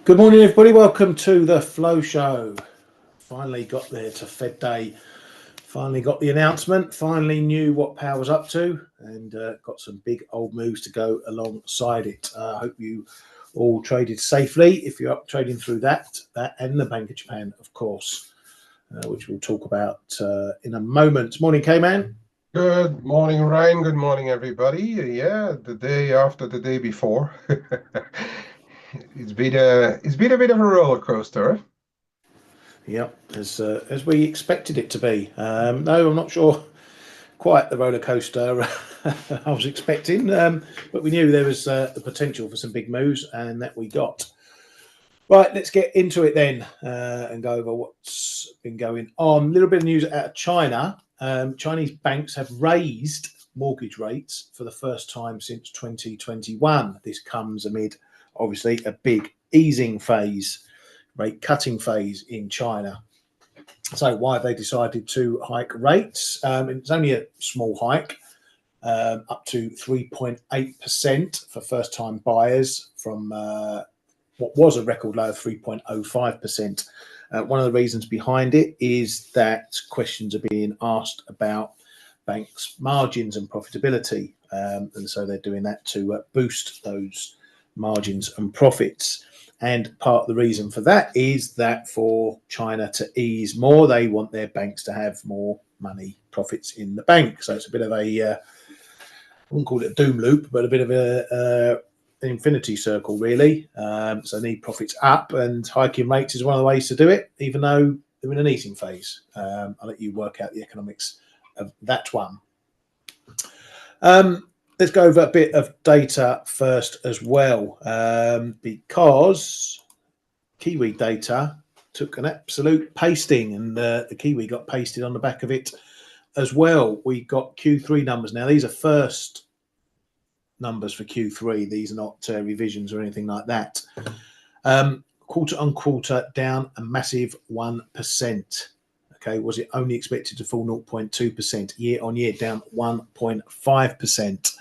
Good morning, everybody. Welcome to the Flow Show. Finally got there to Fed Day. Finally got the announcement. Finally knew what Powell was up to, and got some big old moves to go alongside it. I hope you all traded safely. If you're up trading through that and the Bank of Japan, of course, which we'll talk about in a moment. Morning, K-Man. Good morning, Ryan. Good morning, everybody. Yeah, the day after the day before. It's been a bit of a roller coaster. Yep, as we expected it to be. No, I'm not sure quite the roller coaster I was expecting, but we knew there was the potential for some big moves, and that we got. Right, let's get into it then and go over what's been going on. A little bit of news out of China. Chinese banks have raised mortgage rates for the first time since 2021. This comes amid, obviously, a big easing phase, rate cutting phase in China. So why have they decided to hike rates? It's only a small hike, up to 3.8% for first-time buyers from what was a record low of 3.05%. One of the reasons behind it is that questions are being asked about banks' margins and profitability, and so they're doing that to boost those margins and profits. And part of the reason for that is that for China to ease more, they want their banks to have more money, profits in the bank. So it's a bit of a, I wouldn't call it a doom loop, but a bit of an infinity circle, really. So need profits up, and hiking rates is one of the ways to do it, even though they're in an easing phase. I'll let you work out the economics of that one. Let's go over a bit of data first as well, because Kiwi data took an absolute pasting, and the Kiwi got pasted on the back of it as well. We got Q3 numbers now. These are first numbers for Q3. These are not revisions or anything like that. Quarter on quarter down a massive 1%. Okay, was it only expected to fall 0.2%? Year on year down 1.5%.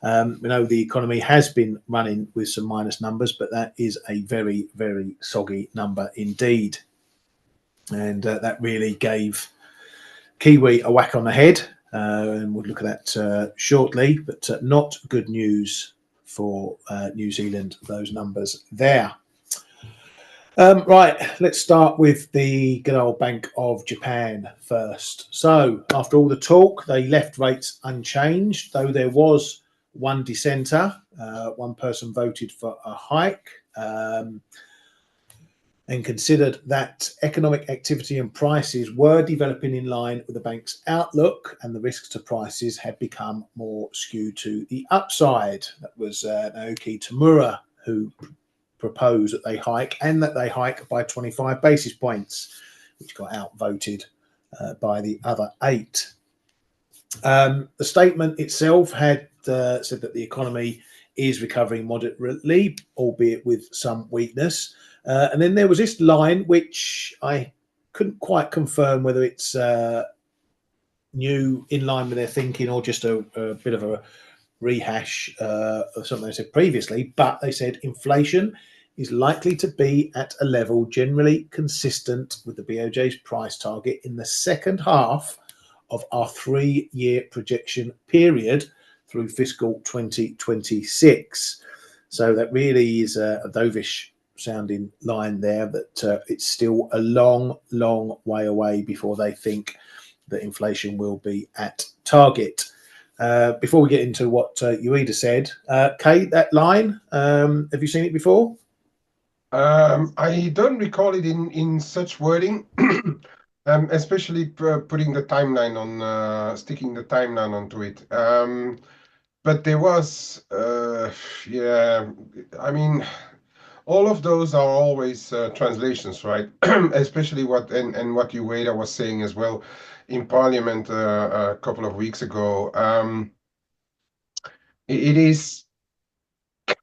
We know the economy has been running with some minus numbers, but that is a very, very soggy number indeed. And that really gave Kiwi a whack on the head. And we'll look at that shortly, but not good news for New Zealand, those numbers there. Right, let's start with the good old Bank of Japan first. So after all the talk, they left rates unchanged, though there was one dissenter. One person voted for a hike and considered that economic activity and prices were developing in line with the bank's outlook, and the risks to prices had become more skewed to the upside. That was Naoki Tamura, who proposed that they hike, and that they hike by 25 basis points, which got outvoted by the other 8. The statement itself had said that the economy is recovering moderately, albeit with some weakness. And then there was this line, which I couldn't quite confirm whether it's new, in line with their thinking, or just a bit of a rehash of something they said previously. But they said inflation is likely to be at a level generally consistent with the BOJ's price target in the second half of our 3-year projection period through fiscal 2026. So that really is a dovish sounding line there, that it's still a long, long way away before they think that inflation will be at target. Before we get into what Ueda said, Kate, that line, have you seen it before? I don't recall it in such wording, especially putting the timeline on, sticking the timeline onto it. But there was, yeah, I mean, all of those are always translations, right? Especially what Ueda was saying as well in Parliament a couple of weeks ago. It is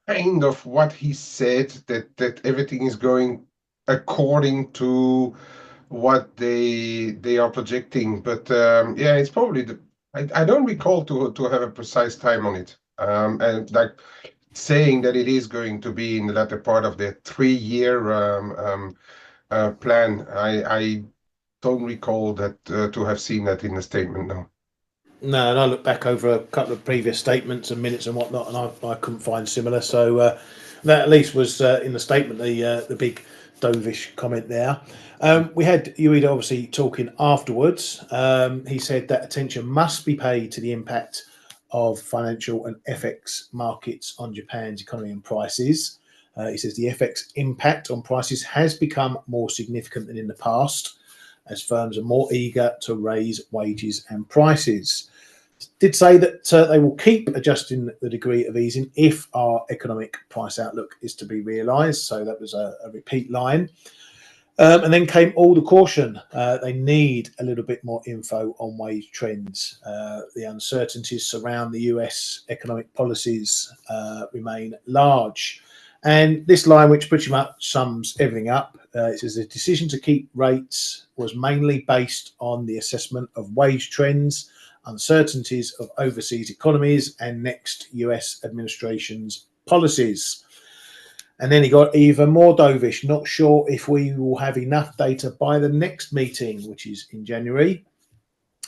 kind of what he said, that everything is going according to what they are projecting. But yeah, it's probably I don't recall to have a precise time on it. And like saying that it is going to be in the latter part of the 3-year plan. I don't recall that to have seen that in the statement now. No, and I look back over a couple of previous statements and minutes and whatnot, and I couldn't find similar. So that at least was in the statement, the big dovish comment there. We had Ueda obviously talking afterwards. He said that attention must be paid to the impact of financial and FX markets on Japan's economy and prices. He says the FX impact on prices has become more significant than in the past, as firms are more eager to raise wages and prices. Did say that they will keep adjusting the degree of easing if our economic price outlook is to be realised. So that was a repeat line. And then came all the caution. They need a little bit more info on wage trends. The uncertainties surround the US economic policies remain large. And this line, which pretty much sums everything up, it says the decision to keep rates was mainly based on the assessment of wage trends, uncertainties of overseas economies, and next US administration's policies. And then he got even more dovish. Not sure if we will have enough data by the next meeting, which is in January.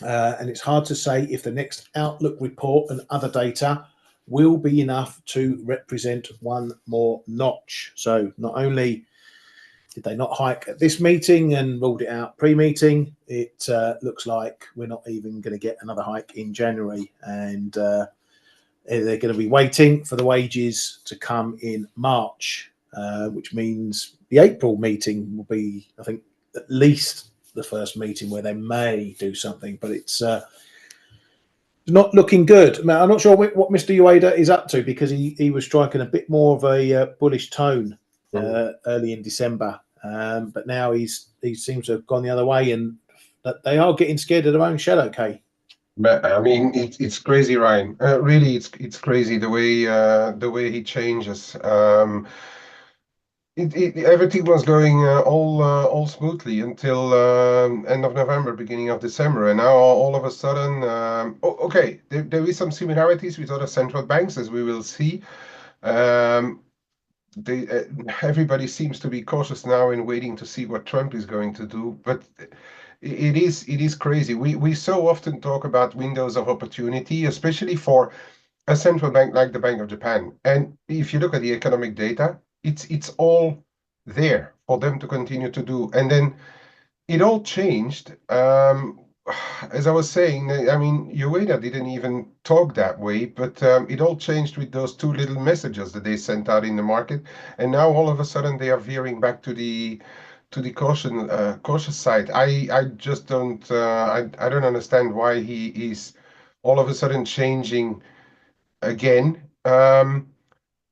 And it's hard to say if the next outlook report and other data will be enough to represent one more notch. So not only did they not hike at this meeting and ruled it out pre-meeting, it looks like we're not even going to get another hike in January. And they're going to be waiting for the wages to come in March, which means the April meeting will be, I think, at least the first meeting where they may do something, but it's not looking good. I'm not sure what Mr. Ueda is up to, because he was striking a bit more of a bullish tone early in December, but now he seems to have gone the other way, and that they are getting scared of their own shadow, Kay. I mean, it's crazy, Ryan. Really, it's crazy the way he changes. Everything was going all smoothly until end of November, beginning of December, and now all of a sudden, okay, there is some similarities with other central banks, as we will see. Everybody seems to be cautious now and waiting to see what Trump is going to do, but it is crazy. We so often talk about windows of opportunity, especially for a central bank like the Bank of Japan. And if you look at the economic data, it's all there for them to continue to do. And then it all changed. As I was saying, I mean, Ueda didn't even talk that way, but it all changed with those two little messages that they sent out in the market. And now all of a sudden they are veering back to the cautious side. I just don't I don't understand why he is all of a sudden changing again. The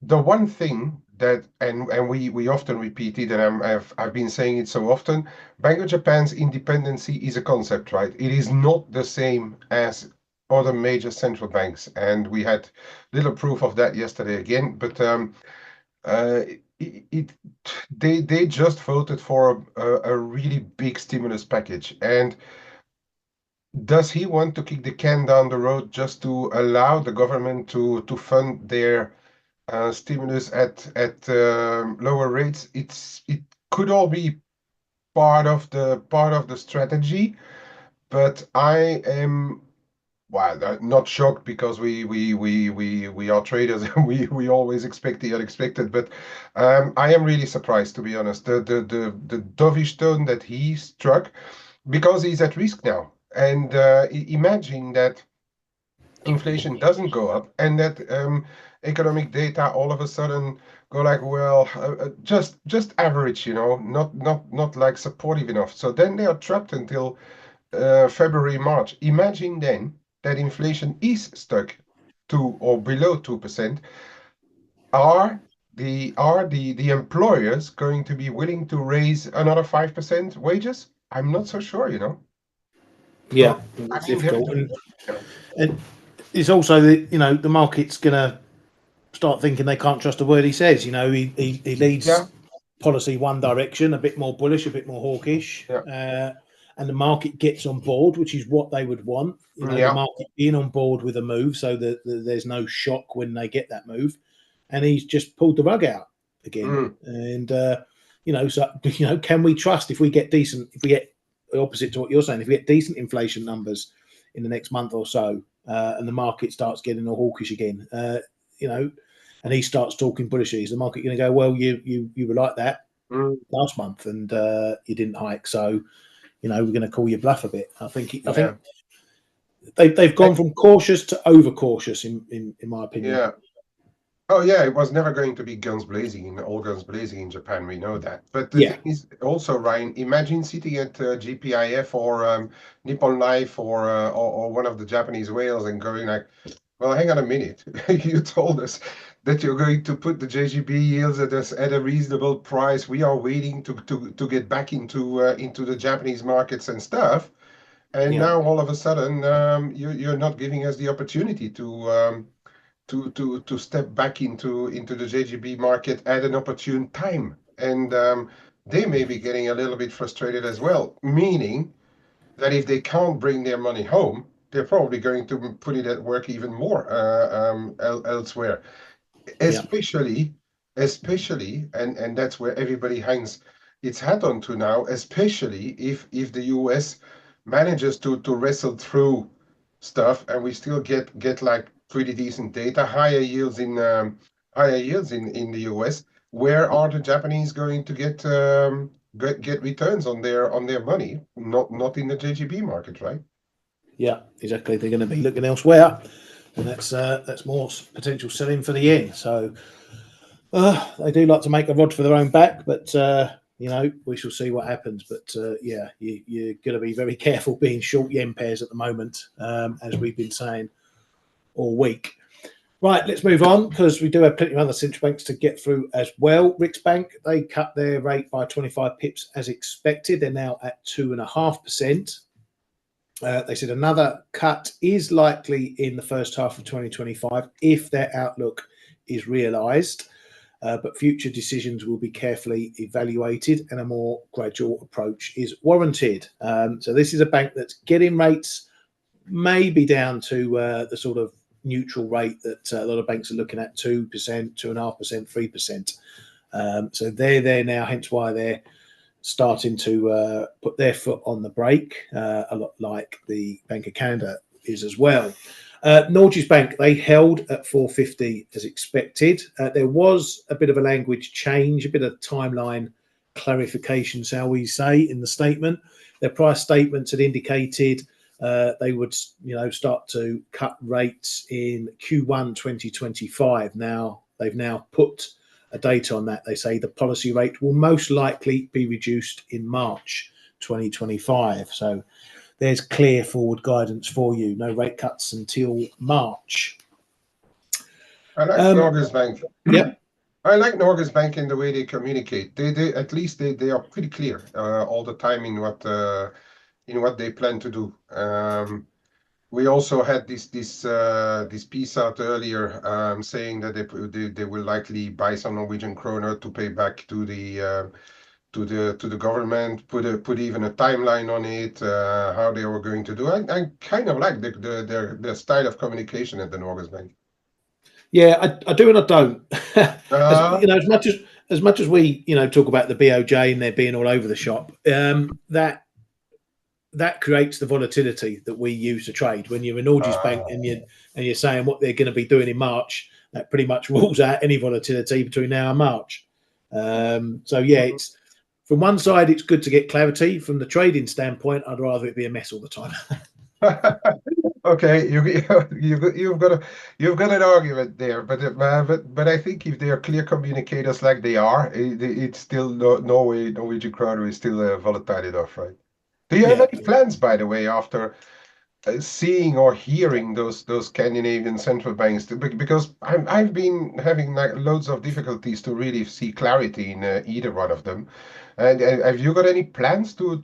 one thing that, and we often repeat it, and I've been saying it so often, Bank of Japan's independency is a concept, right? It is not the same as other major central banks, and we had little proof of that yesterday again. But they just voted for a really big stimulus package, and does he want to kick the can down the road just to allow the government to fund their stimulus at lower rates? It could all be part of the strategy, but I am, well, not shocked, because we are traders and we always expect the unexpected. But I am really surprised, to be honest. The dovish tone that he struck, because he's at risk now. And imagine that inflation doesn't go up, and that economic data all of a sudden go like, well, just average, not like supportive enough. So then they are trapped until February, March. Imagine then that inflation is stuck to or below 2%. Are the employers going to be willing to raise another 5% wages? I'm not so sure. Yeah, So, it's I mean, difficult, and it's also the market's gonna start thinking they can't trust a word he says. He leads yeah, policy one direction, a bit more bullish, a bit more hawkish, yeah, and the market gets on board, which is what they would want. The yeah. market being on board with a move, so that there's no shock when they get that move. and he's just pulled the rug out again. And so can we trust if we get opposite to what you're saying, if we get decent inflation numbers in the next month or so, and the market starts getting all hawkish again, and he starts talking bullishly, is the market going to go, well, you were like that last month and you didn't hike, so we're going to call you bluff a bit. I think they've gone from cautious to over cautious in my opinion. Yeah. Oh yeah, it was never going to be guns blazing in Japan. We know that. But the thing is also, Ryan, imagine sitting at GPIF or Nippon Life or one of the Japanese whales and going like, well, hang on a minute. You told us that you're going to put the JGB yields at a reasonable price. We are waiting to get back into the Japanese markets and stuff. And now all of a sudden, you're not giving us the opportunity to step back into the JGB market at an opportune time. And they may be getting a little bit frustrated as well, meaning that if they can't bring their money home, they're probably going to put it at work even more elsewhere. Especially, and that's where everybody hangs its hat onto now, especially if the US manages to wrestle through stuff and we still get like pretty decent data, higher yields in the US. Where are the Japanese going to get returns on their money? Not in the JGB market, right? Yeah, exactly. They're going to be looking elsewhere, and that's more potential selling for the yen. So they do like to make a rod for their own back, but we shall see what happens. But you're going to be very careful being short yen pairs at the moment, as we've been saying all week. Right, let's move on because we do have plenty of other central banks to get through as well. Riskbank, they cut their rate by 25 pips as expected. They're now at 2.5%. They said another cut is likely in the first half of 2025 if their outlook is realised, but future decisions will be carefully evaluated and a more gradual approach is warranted. So this is a bank that's getting rates maybe down to the sort of neutral rate that a lot of banks are looking at, 2%, 2.5%, 3%. So they're there now, hence why they're starting to put their foot on the brake, a lot like the Bank of Canada is as well. Norges Bank, they held at 450 as expected. There was a bit of a language change, a bit of timeline clarification, shall we say, in the statement. Their price statements had indicated they would, start to cut rates in Q1 2025. Now they've now put a date on that. They say the policy rate will most likely be reduced in March 2025. So there's clear forward guidance for you. No rate cuts until March. I like Norges Bank. Yeah. I like Norges Bank in the way they communicate. They at least they are pretty clear all the time in what they plan to do. We also had this piece out earlier saying that they will likely buy some Norwegian kroner to pay back to the government. Put even a timeline on it, how they were going to do. I kind of like their style of communication at the Norges Bank. Yeah, I do and I don't. As much as we talk about the BOJ and they're being all over the shop, that creates the volatility that we use to trade. When you're in Norges Bank and you're saying what they're going to be doing in March, that pretty much rules out any volatility between now and March. It's from one side, it's good to get clarity. From the trading standpoint, I'd rather it be a mess all the time. Okay, you've got an argument there, but I think if they are clear communicators like they are, it's still Norwegian kroner is still volatile enough, right? Do you have any plans, by the way, after seeing or hearing those Scandinavian central banks? Because I've been having like loads of difficulties to really see clarity in either one of them. And have you got any plans to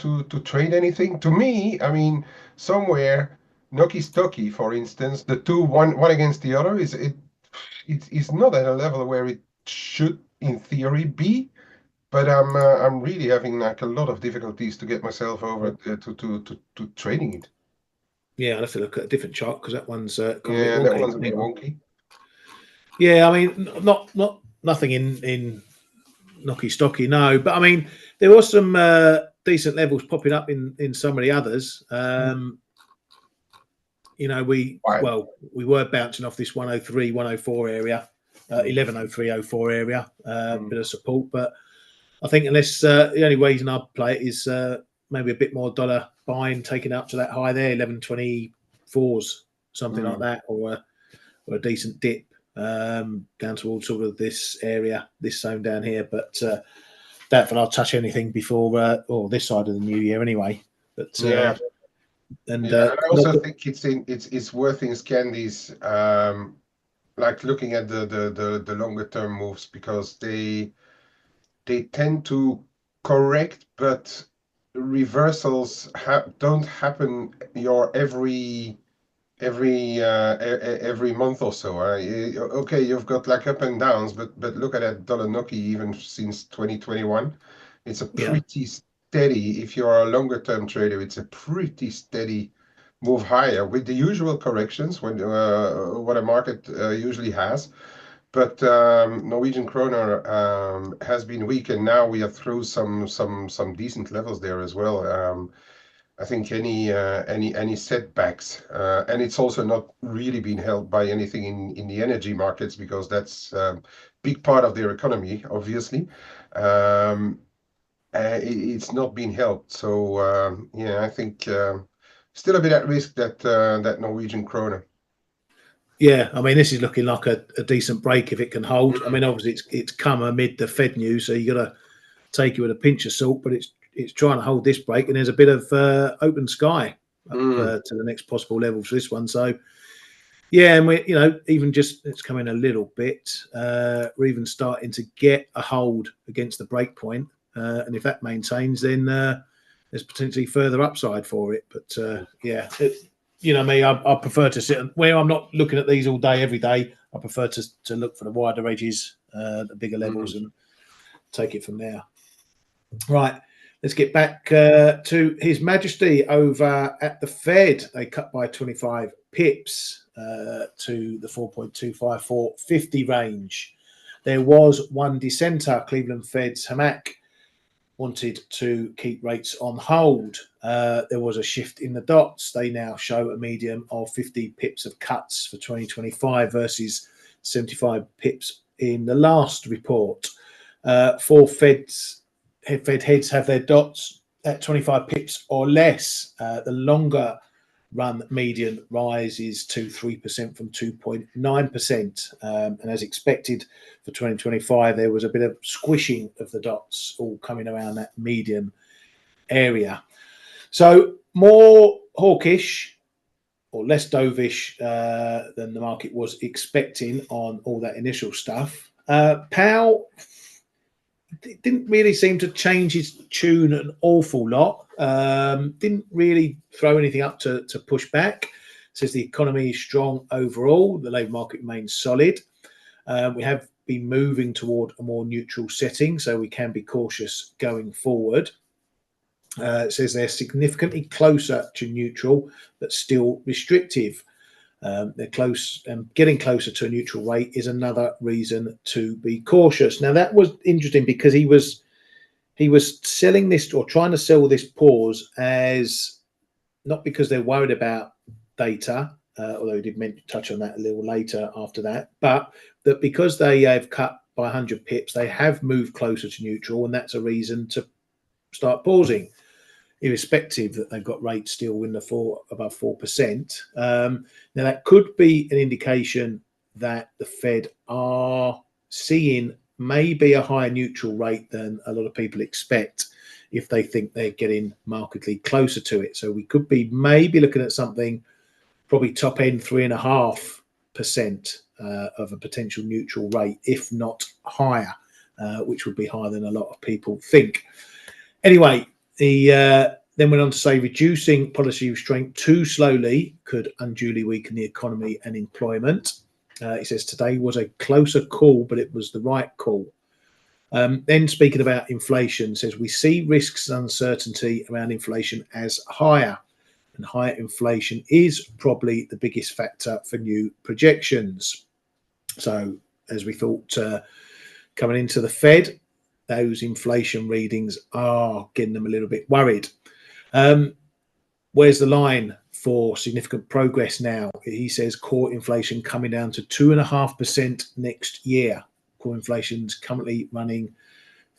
trade anything? To me, I mean, somewhere Noki Stoki, for instance, the two one against the other it's not at a level where it should, in theory, be. But I'm really having like a lot of difficulties to get myself over to trading it. Yeah, I'll have to look at a different chart because that one's that one's a bit wonky. Yeah, I mean, nothing in knocky stocky, no. But I mean, there was some decent levels popping up in some of the others. You know, we were bouncing off this 103, 104 area, 110304 area, bit of support. But I think unless the only reason I play it is maybe a bit more dollar buying, taking up to that high there, 1124s, something like that, or a decent dip down towards sort of this area, this zone down here. But doubt that I'll touch anything before or this side of the new year anyway. But and I also think it's worth in Scandies, like looking at the longer term moves, because they tend to correct, but reversals don't happen every month or so. Okay, you've got like up and downs, but look at that dollar Noki even since 2021. It's a pretty steady. If you're a longer term trader, it's a pretty steady move higher with the usual corrections when what a market usually has. But Norwegian kroner has been weak, and now we are through some decent levels there as well. I think any setbacks, and it's also not really been helped by anything in the energy markets, because that's a big part of their economy, obviously. It's not been helped. So yeah, I think still a bit at risk that Norwegian kroner. Yeah, I mean, this is looking like a decent break if it can hold. I mean, obviously it's come amid the Fed news, so you got to take it with a pinch of salt. But it's trying to hold this break, and there's a bit of open sky up to the next possible level for this one. So yeah, and we, even just it's coming a little bit. We're even starting to get a hold against the break point, and if that maintains, then there's potentially further upside for it. But yeah. Me, I prefer to sit where I'm not looking at these all day, every day. I prefer to look for the wider edges, the bigger levels, and take it from there. Right, let's get back to His Majesty over at the Fed. They cut by 25 pips to the 4.25450 range. There was one dissenter. Cleveland Fed's Hamak wanted to keep rates on hold. There was a shift in the dots. They now show a median of 50 pips of cuts for 2025 versus 75 pips in the last report. Four Fed heads have their dots at 25 pips or less. The longer run median rises to 3% from 2.9%. And as expected for 2025, there was a bit of squishing of the dots all coming around that median area. So more hawkish or less dovish than the market was expecting on all that initial stuff. Powell didn't really seem to change his tune an awful lot. Didn't really throw anything up to push back. Says the economy is strong overall. The labour market remains solid. We have been moving toward a more neutral setting, so we can be cautious going forward. It says they're significantly closer to neutral, but still restrictive. They're close, and getting closer to a neutral rate is another reason to be cautious. Now that was interesting because he was selling this or trying to sell this pause as not because they're worried about data, although he did touch on that a little later after that, but that because they have cut by 100 pips, they have moved closer to neutral, and that's a reason to start pausing, irrespective that they've got rates still in the above 4%. Now that could be an indication that the Fed are seeing maybe a higher neutral rate than a lot of people expect if they think they're getting markedly closer to it. So we could be maybe looking at something probably top end 3.5% of a potential neutral rate, if not higher, which would be higher than a lot of people think. Anyway, he then went on to say reducing policy restraint too slowly could unduly weaken the economy and employment. He says today was a closer call, but it was the right call. Then speaking about inflation, says we see risks and uncertainty around inflation as higher, and higher inflation is probably the biggest factor for new projections. So as we thought, coming into the Fed, those inflation readings are getting them a little bit worried. Where's the line for significant progress now? He says core inflation coming down to 2.5% next year. Core inflation's currently running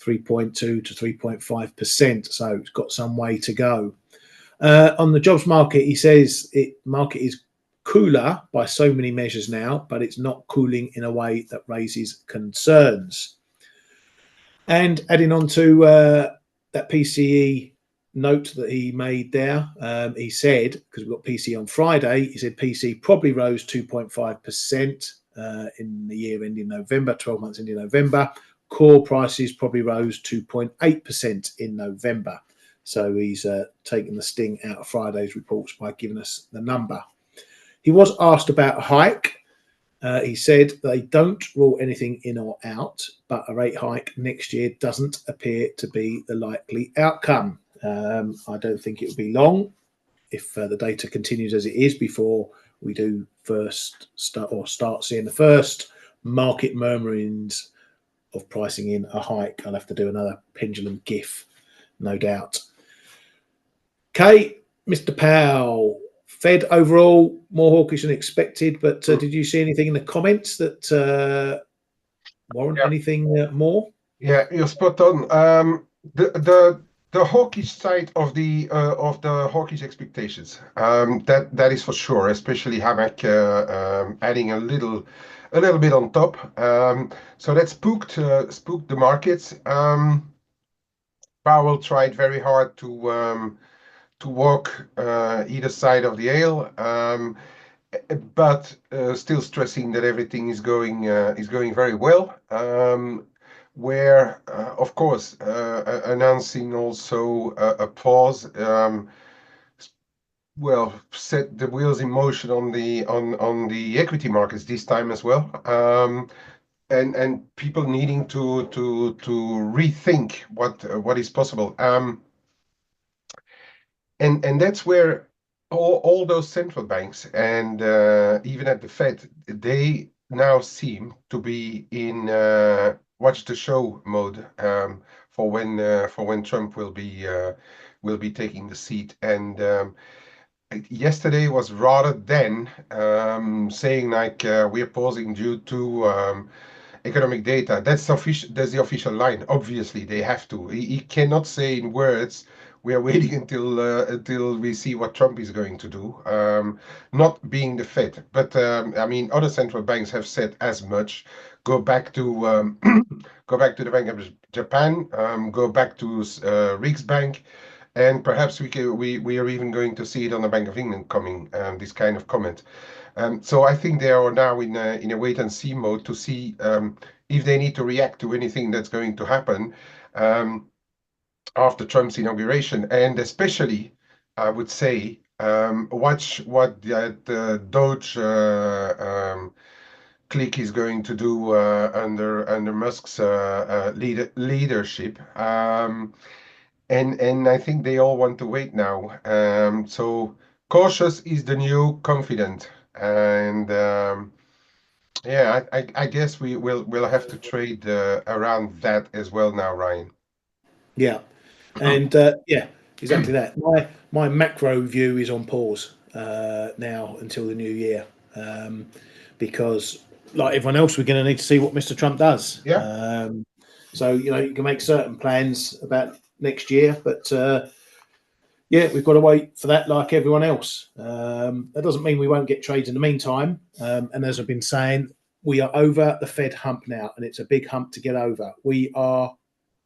3.2 to 3.5%, so it's got some way to go. On the jobs market, he says market is cooler by so many measures now, but it's not cooling in a way that raises concerns. And adding on to that PCE note that he made there, he said, because we've got PCE on Friday, he said PCE probably rose 2.5% in the year ending November, 12 months ending November. Core prices probably rose 2.8% in November. So he's taken the sting out of Friday's reports by giving us the number. He was asked about a hike. He said they don't rule anything in or out, but a rate hike next year doesn't appear to be the likely outcome. I don't think it will be long if the data continues as it is before we do start seeing the first market murmurings of pricing in a hike. I'll have to do another pendulum gif, no doubt. Okay, Mr. Powell. Fed overall more hawkish than expected, but did you see anything in the comments that warrant anything more? Yeah, you're spot on. The hawkish side of the hawkish expectations, that is for sure. Especially Hamak adding a little bit on top. So that spooked the markets. Powell tried very hard to walk either side of the aisle, but still stressing that everything is going very well. Where, of course, announcing also a pause, set the wheels in motion on the equity markets this time as well. And people needing to rethink what is possible. And that's where all those central banks and even at the Fed, they now seem to be in watch the show mode for when Trump will be taking the seat. And yesterday was rather than saying like we're pausing due to economic data. That's the official line. Obviously, they have to. He cannot say in words, we are waiting until we see what Trump is going to do. Not being the Fed, but I mean, other central banks have said as much. Go back to the Bank of Japan. Go back to Riksbank. And perhaps we are even going to see it on the Bank of England coming, this kind of comment. So I think they are now in a wait and see mode to see if they need to react to anything that's going to happen after Trump's inauguration, and especially I would say watch what the Doge clique is going to do under Musk's leadership. And I think they all want to wait now. So cautious is the new confident, and I guess we'll have to trade around that as well now, Ryan. Yeah, and yeah, exactly that. My macro view is on pause now until the new year, because like everyone else, we're going to need to see what Mr. Trump does. Yeah. So you can make certain plans about next year, but yeah, we've got to wait for that like everyone else. That doesn't mean we won't get trades in the meantime. And as I've been saying, we are over the Fed hump now, and it's a big hump to get over. We are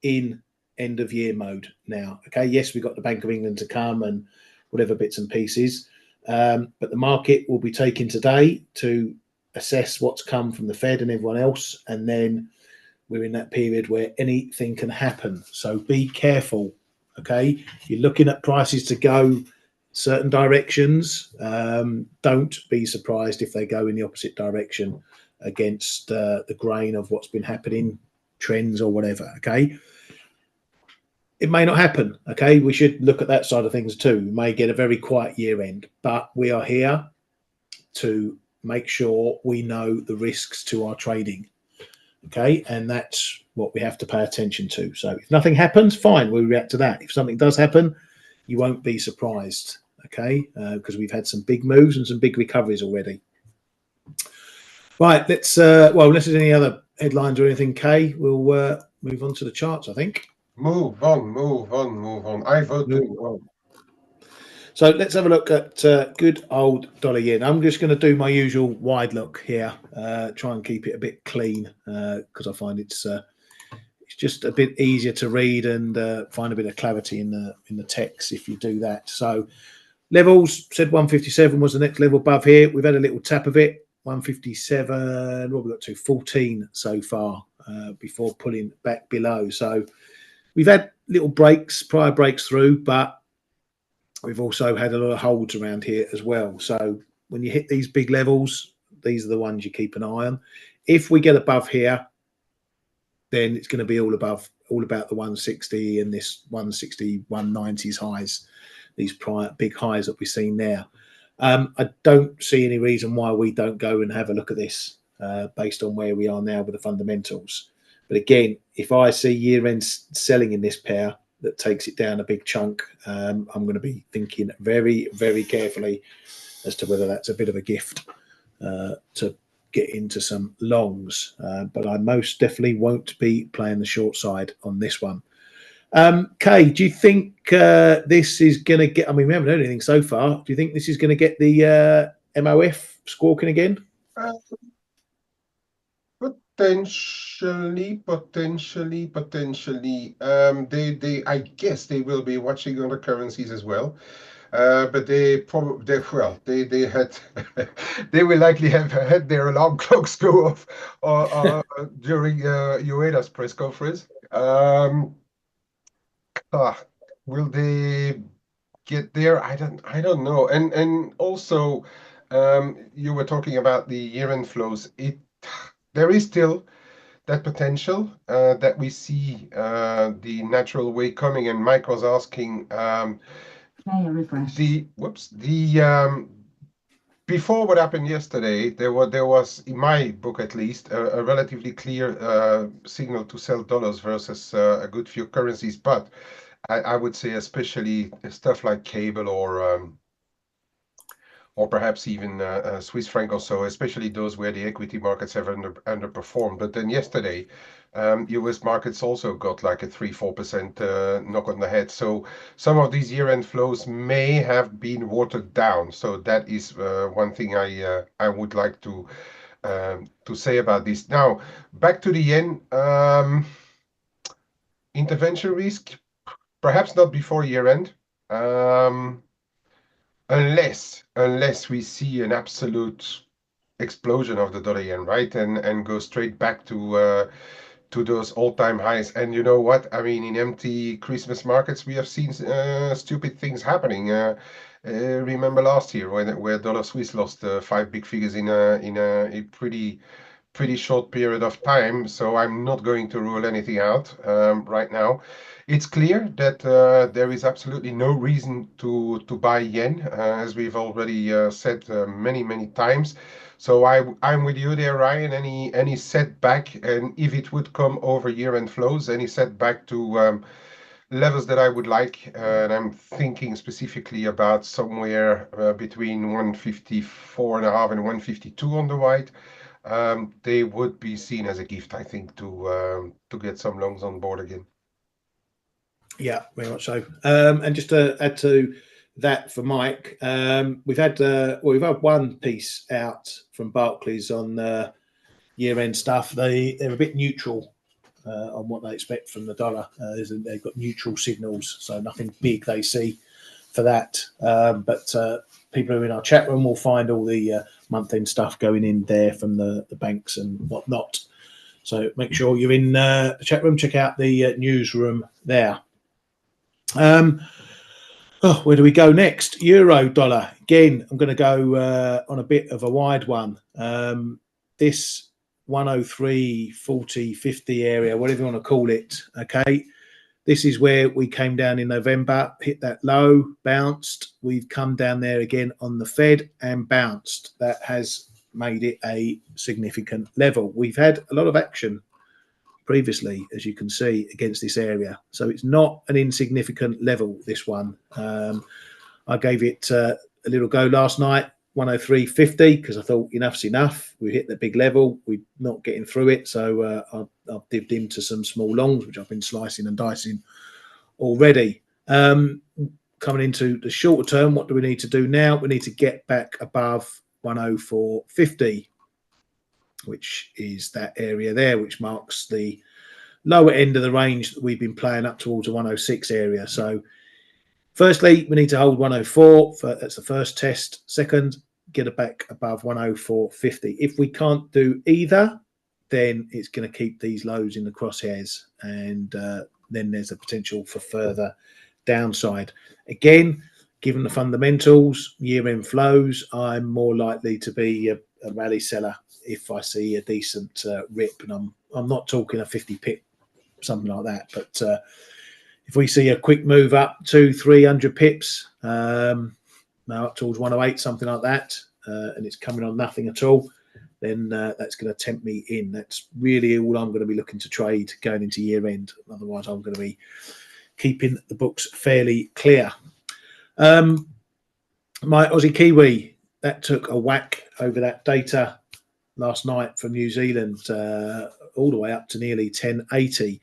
in end of year mode now. Okay, yes, we've got the Bank of England to come and whatever bits and pieces, but the market will be taking today to assess what's come from the Fed and everyone else, and then we're in that period where anything can happen. So be careful. Okay, you're looking at prices to go certain directions. Don't be surprised if they go in the opposite direction against the grain of what's been happening, trends or whatever. Okay, it may not happen. Okay, we should look at that side of things too. We may get a very quiet year end, but we are here to make sure we know the risks to our trading. Okay, and that's what we have to pay attention to. So if nothing happens, fine, we react to that. If something does happen, you won't be surprised. Okay, because we've had some big moves and some big recoveries already. Right, let's well, unless there's any other headlines or anything, Kay, we'll move on to the charts, I think. Move on. I vote to move on. So let's have a look at good old dollar yen. I'm just going to do my usual wide look here, try and keep it a bit clean because I find it's just a bit easier to read and find a bit of clarity in the text if you do that. So levels, said 157 was the next level above here. We've had a little tap of it, 157. What have we got to? 14 so far before pulling back below. So we've had little breaks, prior breaks through, but we've also had a lot of holds around here as well. So when you hit these big levels, these are the ones you keep an eye on. If we get above here, then it's going to be all about the 160 and this 160, 190s highs, these prior big highs that we've seen there. I don't see any reason why we don't go and have a look at this based on where we are now with the fundamentals. But again, if I see year-end selling in this pair, that takes it down a big chunk, I'm going to be thinking very, very carefully as to whether that's a bit of a gift to get into some longs. But I most definitely won't be playing the short side on this one. Kay, do you think this is going to get, I mean, we haven't heard anything so far. Do you think this is going to get the MOF squawking again? Potentially. They I guess they will be watching other currencies as well. But they probably they had they will likely have had their alarm clocks go off during Ueda's press conference. Will they get there? I don't know. And also, you were talking about the year-end flows. There is still that potential that we see the natural way coming. And Mike was asking before what happened yesterday, there was, in my book at least, a relatively clear signal to sell dollars versus a good few currencies. But I would say especially stuff like cable or perhaps even Swiss franc or so, especially those where the equity markets have underperformed. But then yesterday, US markets also got like a 3-4% knock on the head. So some of these year-end flows may have been watered down. So that is one thing I would like to say about this. Now, back to the yen. Intervention risk, perhaps not before year-end. Unless we see an absolute explosion of the dollar yen, right, and go straight back to those all-time highs. And you know what? I mean, in empty Christmas markets, we have seen stupid things happening. Remember last year where dollar Swiss lost 5 big figures in a pretty short period of time. So I'm not going to rule anything out right now. It's clear that there is absolutely no reason to buy yen, as we've already said many times. So I'm with you there, Ryan. Any setback, and if it would come over year-end flows, any setback to levels that I would like, and I'm thinking specifically about somewhere between 154.5 and 152 on the white. They would be seen as a gift, I think, to get some longs on board again. Yeah, very much so. And just to add to that for Mike, we've had one piece out from Barclays on year-end stuff. They're a bit neutral on what they expect from the dollar. They've got neutral signals, so nothing big they see for that. But people who are in our chat room will find all the month-end stuff going in there from the banks and whatnot. So make sure you're in the chat room. Check out the newsroom there. Where do we go next? Euro dollar. Again, I'm going to go on a bit of a wide one. This 103, 40, 50 area, whatever you want to call it. Okay. This is where we came down in November, hit that low, bounced. We've come down there again on the Fed and bounced. That has made it a significant level. We've had a lot of action previously, as you can see, against this area, so it's not an insignificant level, this one. I gave it a little go last night, 103.50, because I thought enough's enough. We hit the big level, we're not getting through it, so I've dipped into some small longs, which I've been slicing and dicing already. Coming into the shorter term, what do we need to do now? We need to get back above 104.50, which is that area there, which marks the lower end of the range that we've been playing up towards the 106 area. So firstly, we need to hold 104. That's the first test. Second, get it back above 104.50. If we can't do either, then it's going to keep these lows in the crosshairs, and then there's a potential for further downside. Again, given the fundamentals, year-end flows, I'm more likely to be a rally seller if I see a decent rip, and I'm not talking a 50 pip, something like that, but if we see a quick move up 200-300 pips, now up towards 108, something like that, and it's coming on nothing at all, then that's going to tempt me in. That's really all I'm going to be looking to trade going into year end. Otherwise, I'm going to be keeping the books fairly clear. My Aussie Kiwi, that took a whack over that data last night from New Zealand, all the way up to nearly 1080.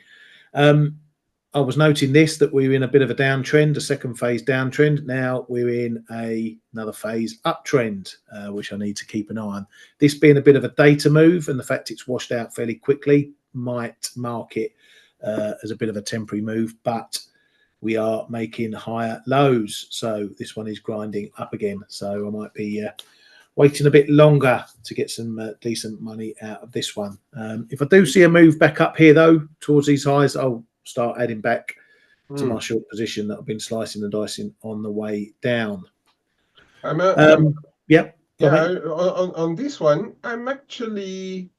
I was noting that we're in a bit of a downtrend, a second phase downtrend. Now we're in another phase uptrend, which I need to keep an eye on. This being a bit of a data move, and the fact it's washed out fairly quickly might mark it as a bit of a temporary move, but we are making higher lows. So this one is grinding up again. So I might be waiting a bit longer to get some decent money out of this one. If I do see a move back up here, though, towards these highs, I'll start adding back to my short position that I've been slicing and dicing on the way down. On this one, I'm actually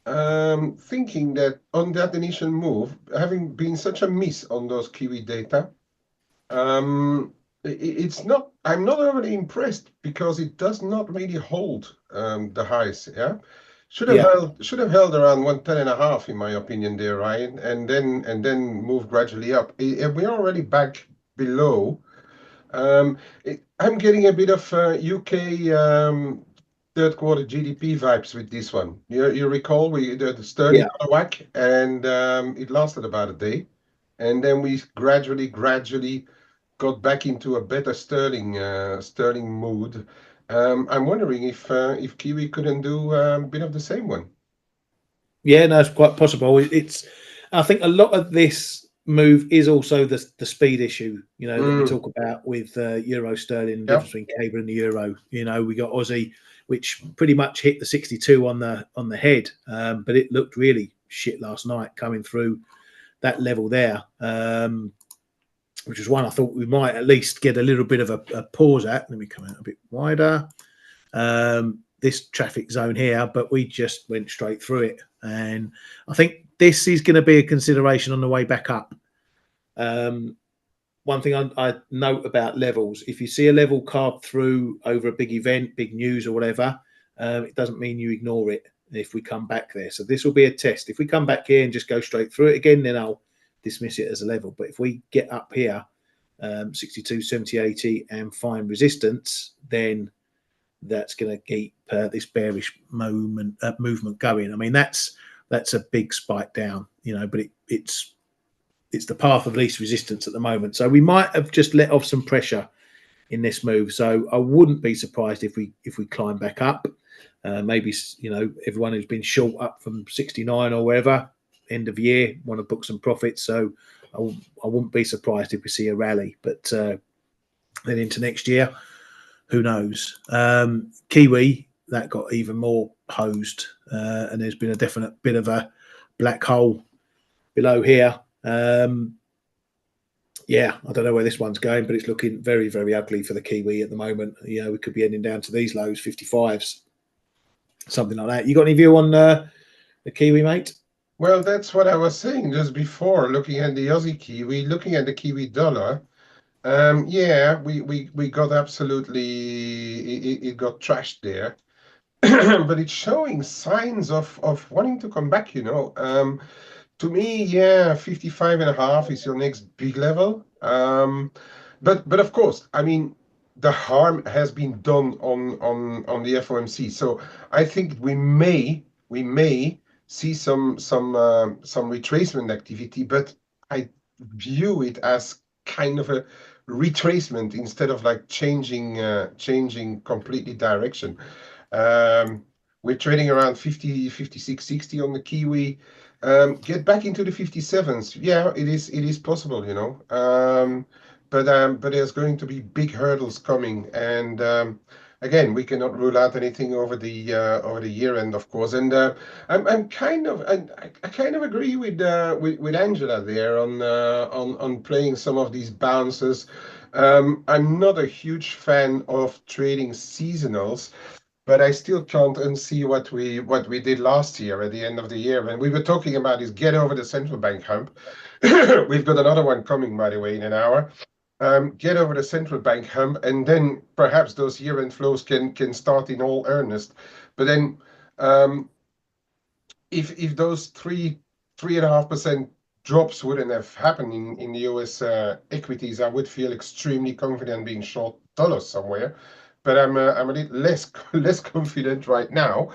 thinking that on that initial move, having been such a miss on those Kiwi data, it's not. I'm not overly impressed because it does not really hold the highs. Yeah, should have held around 110.5 in my opinion there, Ryan, and then move gradually up. We're already back below. I'm getting a bit of UK third quarter GDP vibes with this one. You recall the sterling got a whack, and it lasted about a day, and then we gradually got back into a better sterling mood. I'm wondering if Kiwi couldn't do a bit of the same one. Yeah, no, it's quite possible. I think a lot of this move is also the speed issue, that we talk about with euro sterling, the difference between Cable and the euro. We got Aussie, which pretty much hit the 62 on the head, but it looked really shit last night coming through that level there, which was one I thought we might at least get a little bit of a pause at. Let me come out a bit wider. This traffic zone here, but we just went straight through it, and I think this is going to be a consideration on the way back up. One thing I note about levels, if you see a level carved through over a big event, big news or whatever, it doesn't mean you ignore it if we come back there. So this will be a test. If we come back here and just go straight through it again, then I'll dismiss it as a level. But if we get up here, 62, 70, 80 and find resistance, then that's going to keep this bearish movement going. I mean, that's a big spike down, but it's the path of least resistance at the moment. So we might have just let off some pressure in this move. So I wouldn't be surprised if we climb back up. Maybe everyone who's been short up from 69 or wherever end of year want to book some profits. So I wouldn't be surprised if we see a rally. But then into next year, who knows? Kiwi, that got even more posed, and there's been a definite bit of a black hole below here. I don't know where this one's going, but it's looking very, very ugly for the Kiwi at the moment. We could be heading down to these lows, 55s, something like that. You got any view on the Kiwi, mate? Well, that's what I was saying just before, looking at the Aussie Kiwi, looking at the Kiwi dollar. We got absolutely, it got trashed there. but it's showing signs of wanting to come back, you know. To me, yeah, 55.5 is your next big level. But of course, I mean, the harm has been done on the FOMC. So I think we may see some retracement activity, but I view it as kind of a retracement instead of like changing completely direction. Um, we're trading around 50, 56, 60 on the Kiwi. Get back into the 57s. Yeah, it is possible, you know. But there's going to be big hurdles coming, and again, we cannot rule out anything over the year end, of course. And I'm kind of I kind of agree with Angela there on playing some of these bounces. I'm not a huge fan of trading seasonals, but I still can't unsee what we did last year at the end of the year when we were talking about is get over the central bank hump. We've got another one coming, by the way, in an hour. Get over the central bank hump, and then perhaps those year-end flows can start in all earnest. But then, um, if those 3.5% drops wouldn't have happened in the US equities, I would feel extremely confident being short dollars somewhere. But I'm a little less less confident right now.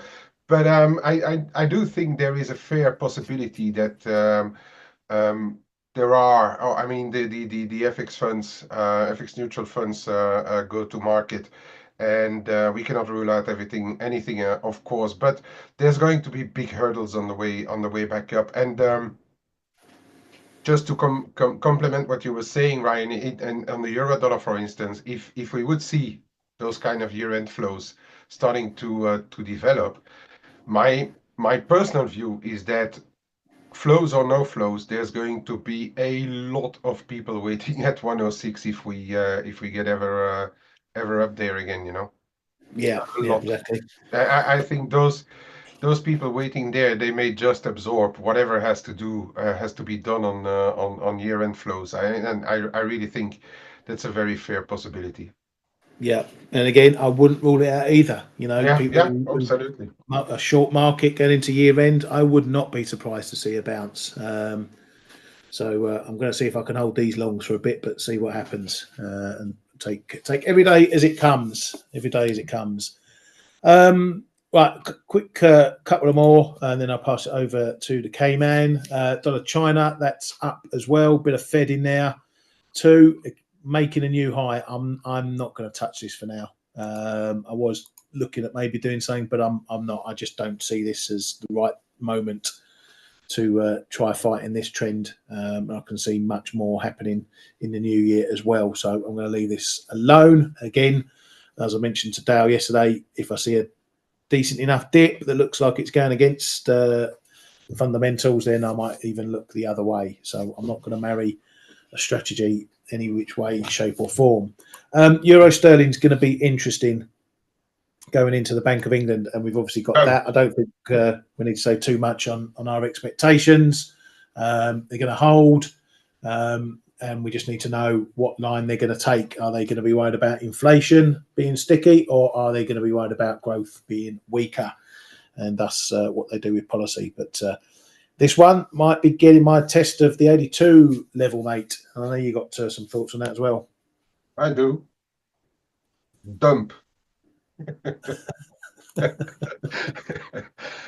But I do think there is a fair possibility that um, there are. Oh, I mean the FX funds, FX neutral funds go to market, and we cannot rule out anything, of course. But there's going to be big hurdles on the way back up. And just to complement what you were saying, Ryan, and on the euro dollar, for instance, if we would see those kind of year-end flows starting to develop, my personal view is that flows or no flows, there's going to be a lot of people waiting at 106 if we get ever up there again, you know. Yeah, A yeah, lot. exactly. I think those people waiting there, they may just absorb whatever has to be done on year-end flows. I really think that's a very fair possibility. Yeah, and again, I wouldn't rule it out either. You know, Yeah, people yeah, absolutely. a short market going into year end, I would not be surprised to see a bounce. So I'm going to see if I can hold these longs for a bit, but see what happens and take every day as it comes. Every day as it comes. Right, quick couple of more, and then I'll pass it over to the Cayman. Dollar China, that's up as well. Bit of Fed in there too, making a new high. I'm not going to touch this for now. I was looking at maybe doing something, but I'm not. I just don't see this as the right moment to try fighting this trend. I can see much more happening in the new year as well. So I'm going to leave this alone. Again, as I mentioned to Dale yesterday, if I see a decent enough dip that looks like it's going against fundamentals, then I might even look the other way. So I'm not going to marry a strategy any which way, shape, or form. Euro sterling's going to be interesting going into the Bank of England, and we've obviously got Um, that. I don't think we need to say too much on our expectations. They're going to hold, and we just need to know what line they're going to take. Are they going to be worried about inflation being sticky, or are they going to be worried about growth being weaker? And that's what they do with policy. But this one might be getting my test of the 82 level, mate. I know you got some thoughts on that as well. I do. Dump.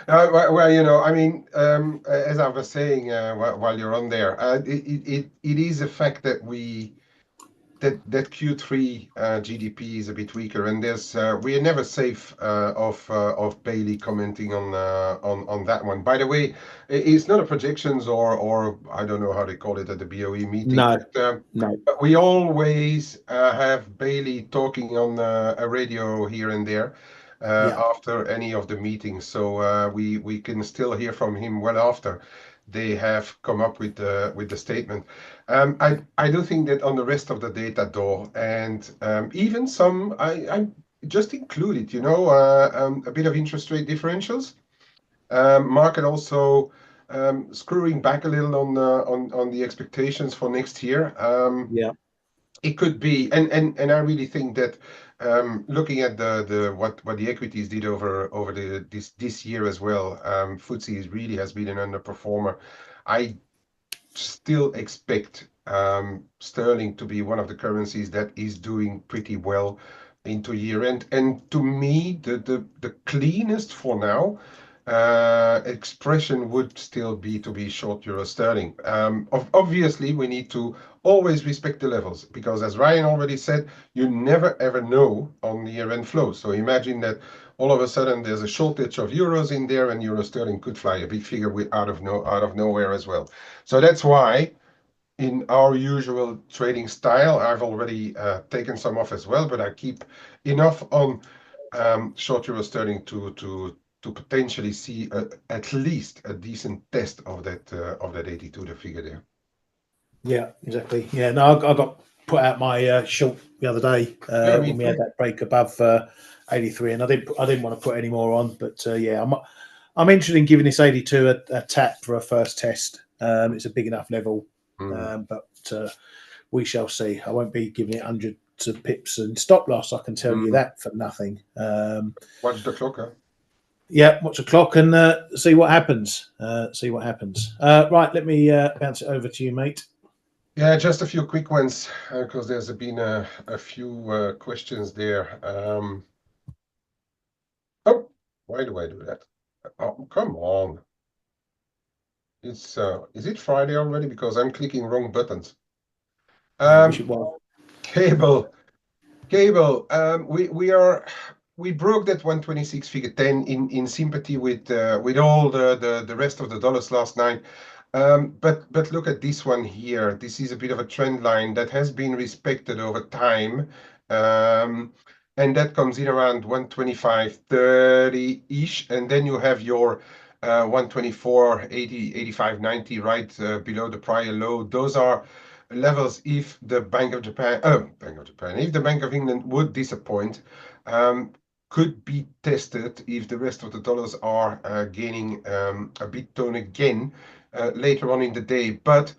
Well, I mean, as I was saying while you're on there, it is a fact that Q3 GDP is a bit weaker, and we are never safe of Bailey commenting on that one. By the way, it's not a projections or I don't know how they call it at the BOE meeting, No, no, but we always have Bailey talking on a radio here and there yeah, after any of the meetings, so we can still hear from him well after they have come up with the statement. I do think that on the rest of the data though, and even some, I just included, a bit of interest rate differentials. Market also screwing back a little on the expectations for next year. yeah, It could be, and I really think that looking at the what the equities did over this year as well, FTSE really has been an underperformer. I still expect sterling to be one of the currencies that is doing pretty well into year end. And to me, the cleanest for now expression would still be to be short euro sterling. Obviously, we need to always respect the levels because, as Ryan already said, you never ever know on the year end flow. So imagine that all of a sudden there's a shortage of euros in there, and euro sterling could fly a big figure out of nowhere as well. So that's why in our usual trading style, I've already taken some off as well, but I keep enough on short euro sterling to potentially see at least a decent test of that 82, the figure there. Yeah, exactly. Yeah, no, I got put out my short the other day Yeah, me when we had too. that break above 83, and I didn't want to put any more on, but yeah, I'm interested in giving this 82 a tap for a first test. It's a big enough level, but we shall see. I won't be giving it hundreds of pips and stop loss. I can tell you that for nothing. Watch the clock, huh? Yeah, watch the clock and see what happens. See what happens. Right, let me bounce it over to you, mate. Yeah, just a few quick ones because there's been a few questions there. Oh, why do I do that? Oh, come on. It's is it Friday already? Because I'm clicking wrong buttons. I wish Um, it was. cable. We broke that 126 figure 10 in sympathy with all the rest of the dollars last night. But look at this one here. This is a bit of a trend line that has been respected over time. Um, and that comes in around 125.30-ish. And then you have your 124.80, 85.90 right below the prior low. Those are levels if the if the Bank of England would disappoint, um, could be tested if the rest of the dollars are gaining a big tone again later on in the day. But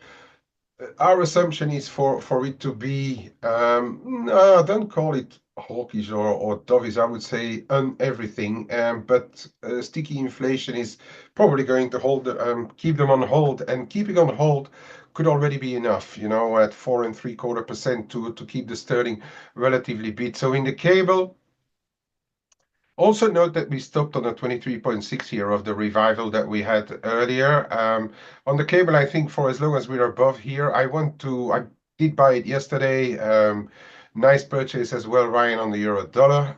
our assumption is for it to be, no, don't call it hawkish or dovish, I would say on everything. But sticky inflation is probably going to keep them on hold, and keeping on hold could already be enough, at 4.75% to keep the sterling relatively big. So in the cable, also note that we stopped on a 23.6 here of the revival that we had earlier. On the cable, I think for as long as we're above here, I did buy it yesterday. Nice purchase as well, Ryan, on the euro dollar.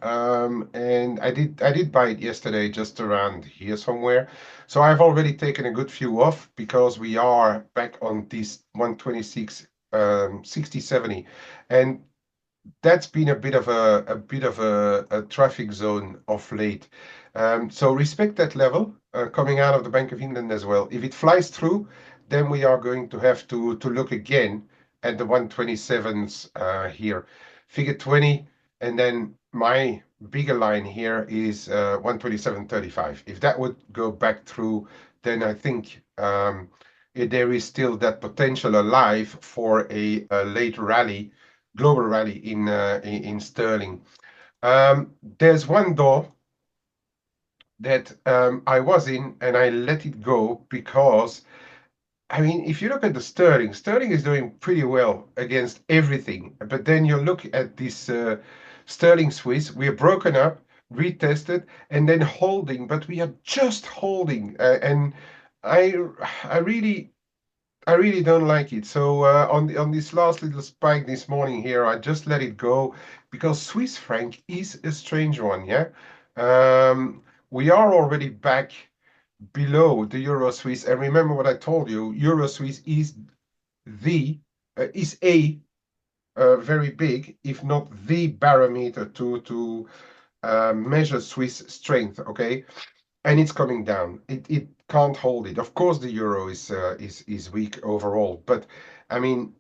And I did buy it yesterday just around here somewhere. So I've already taken a good few off because we are back on this 126, 60, 70. And that's been a traffic zone of late. So respect that level coming out of the Bank of England as well. If it flies through, then we are going to have to look again at the 127s here. Figure 20, and then my bigger line here is 127.35. If that would go back through, then I think there is still that potential alive for a late rally, global rally in sterling. There's one door that I was in and I let it go because, I mean, if you look at the sterling is doing pretty well against everything. But then you look at this sterling Swiss, we're broken up, retested, and then holding, but we are just holding. And I, I really I really don't like it. So on this last little spike this morning here, I just let it go because Swiss franc is a strange one. Yeah, we are already back below the Euro Swiss, and remember what I told you: Euro Swiss the is a very big, if not the barometer to measure Swiss strength. Okay, and it's coming down. It can't hold it. Of course, the euro is weak overall, but I mean,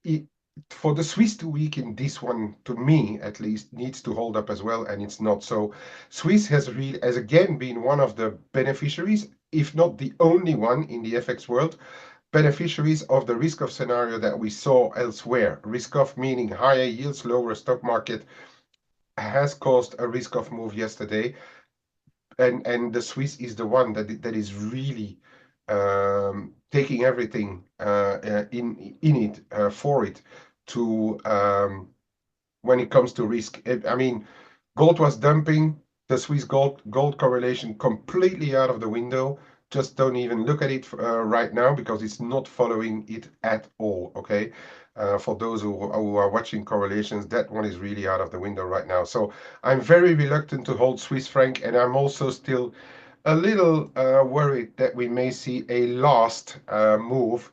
it, for the Swiss to weaken, this one, to me at least, needs to hold up as well, and it's not. So, Swiss has again been one of the beneficiaries, if not the only one in the FX world, beneficiaries of the risk-off scenario that we saw elsewhere. Risk-off meaning higher yields, lower stock market, has caused a risk-off move yesterday. And the Swiss is the one that is really taking everything in it for it to when it comes to risk. I mean, gold was dumping, the Swiss gold correlation completely out of the window. Just don't even look at it right now because it's not following it at all. Okay, for those who are watching correlations, that one is really out of the window right now. So I'm very reluctant to hold Swiss franc, and I'm also still a little worried that we may see a last move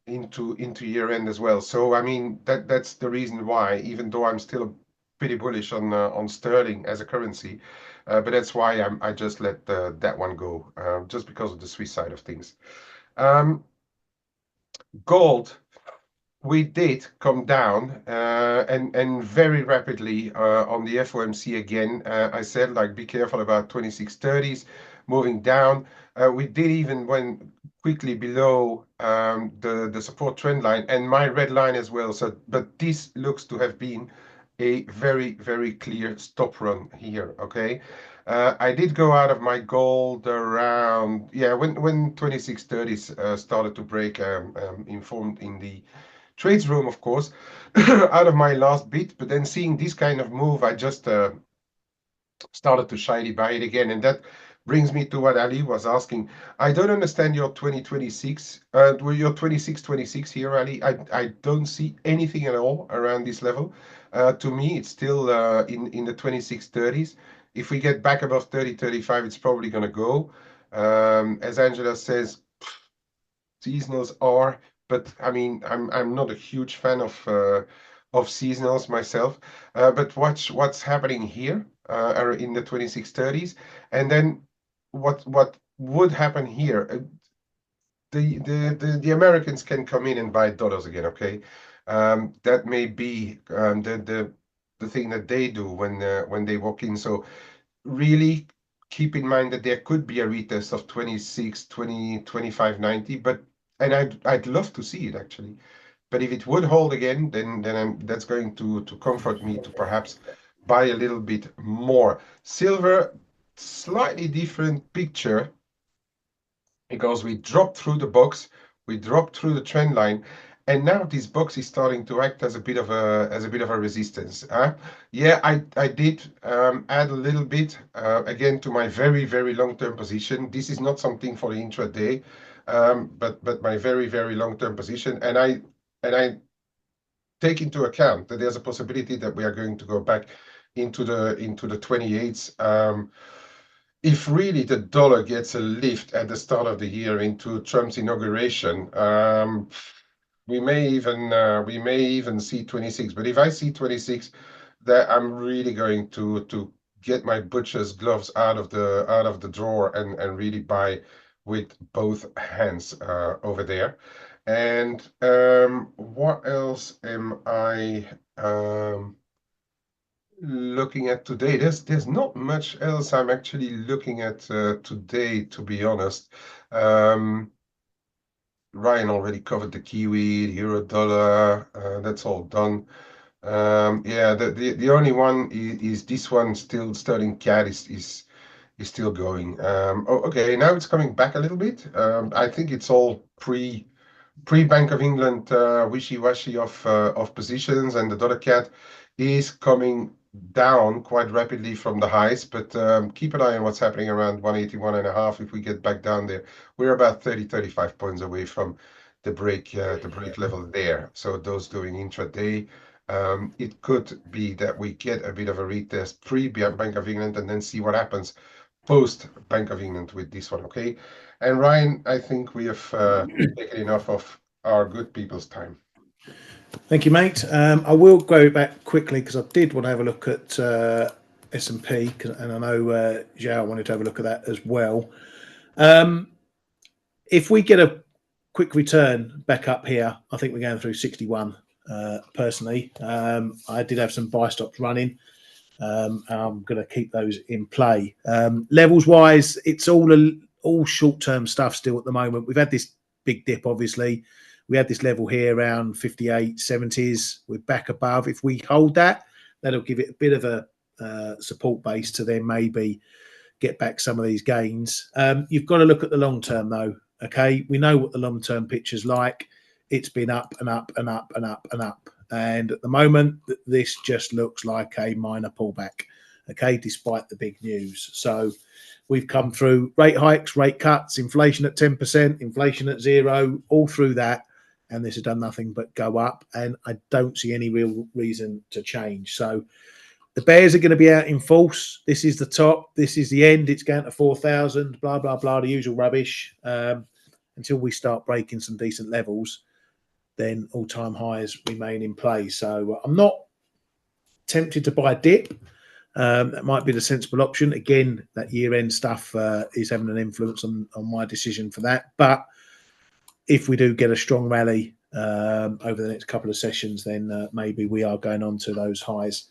into year end as well. So I mean that's the reason why, even though I'm still pretty bullish on sterling as a currency, but that's why I just let that one go, just because of the Swiss side of things. Gold, we did come down and very rapidly on the FOMC again. I said, like, be careful about 2630s moving down. We did even went quickly below the support trend line and my red line as well. So, but this looks to have been a very clear stop run here. Okay. I did go out of my gold around, yeah, when 2630s started to break, informed in the trades room, of course, out of my last bit. But then seeing this kind of move, I just started to shyly buy it again. And that brings me to what Ali was asking. I don't understand your 2026, your 2626 here, Ali. I don't see anything at all around this level. To me, it's still in the 2630s. If we get back above 3035, it's probably going to go. As Angela says, seasonals are, but I mean, I'm not a huge fan of seasonals myself. But watch what's happening here are in the 2630s, and then what would happen here? The Americans can come in and buy dollars again. Okay, that may be the thing that they do when they walk in. So really keep in mind that there could be a retest of 26, 20, 25.90, but I'd love to see it actually. But if it would hold again, then that's going to comfort me to perhaps buy a little bit more. Silver, slightly different picture because we dropped through the box, we dropped through the trend line, and now this box is starting to act as a bit of a resistance. Yeah, I did add a little bit again to my very long-term position. This is not something for the intraday, but my very long-term position, and I take into account that there's a possibility that we are going to go back into the 28s. If really the dollar gets a lift at the start of the year into Trump's inauguration, we may even see 26. But if I see 26, that I'm really going to get my butcher's gloves out of the drawer and really buy with both hands over there. And what else am I looking at today? There's not much else I'm actually looking at today, to be honest. Ryan already covered the Kiwi, the Euro dollar. That's all done. Yeah, the only one is this one still. Sterling CAD is still going. Oh, okay, now it's coming back a little bit. I think it's all pre Bank of England wishy-washy of positions, and the dollar CAD is coming down quite rapidly from the highs. But keep an eye on what's happening around 181.5. If we get back down there, we're about 35 points away from the break level there. So those doing intraday, it could be that we get a bit of a retest pre Bank of England and then see what happens post Bank of England with this one. Okay, and Ryan, I think we have taken enough of our good people's time. Thank you, mate. I will go back quickly because I did want to have a look at S&P, and I know Zhao wanted to have a look at that as well. If we get a quick return back up here, I think we're going through 61. Personally, I did have some buy stops running. I'm going to keep those in play. Levels wise, it's all short-term stuff still at the moment. We've had this big dip, obviously. We had this level here around 58, 70s. We're back above. If we hold that, that'll give it a bit of a support base to then maybe get back some of these gains. You've got to look at the long term, though. Okay, we know what the long term picture's like. It's been up and up and up and up and up. And at the moment, this just looks like a minor pullback, okay, despite the big news. So we've come through rate hikes, rate cuts, inflation at 10%, inflation at 0, all through that. And this has done nothing but go up. And I don't see any real reason to change. So the bears are going to be out in force. This is the top. This is the end. It's going to 4,000, blah, blah, blah, the usual rubbish. Until we start breaking some decent levels, then all-time highs remain in play. So I'm not tempted to buy a dip. That might be the sensible option. Again, that year-end stuff is having an influence on my decision for that. But if we do get a strong rally over the next couple of sessions, then maybe we are going on to those highs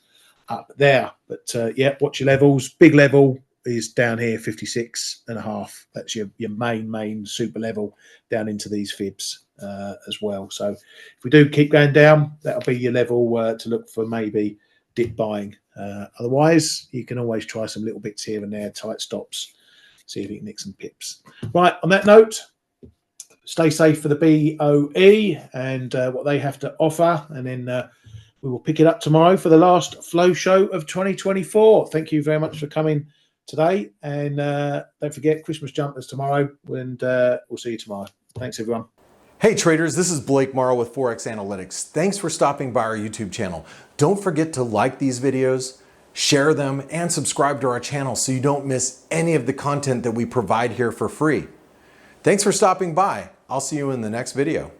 up there. But yeah, watch your levels. Big level is down here, 56.5. That's your main super level down into these fibs as well. So if we do keep going down, that'll be your level to look for maybe dip buying. Otherwise, you can always try some little bits here and there, tight stops, see if you can nick some pips. Right, on that note, stay safe for the BOE and what they have to offer. And then we will pick it up tomorrow for the last flow show of 2024. Thank you very much for coming today. And don't forget, Christmas jumpers tomorrow. And we'll see you tomorrow. Thanks, everyone. Hey traders, this is Blake Morrow with ForexAnalytix. Thanks for stopping by our YouTube channel. Don't forget to like these videos, share them, and subscribe to our channel so you don't miss any of the content that we provide here for free. Thanks for stopping by. I'll see you in the next video.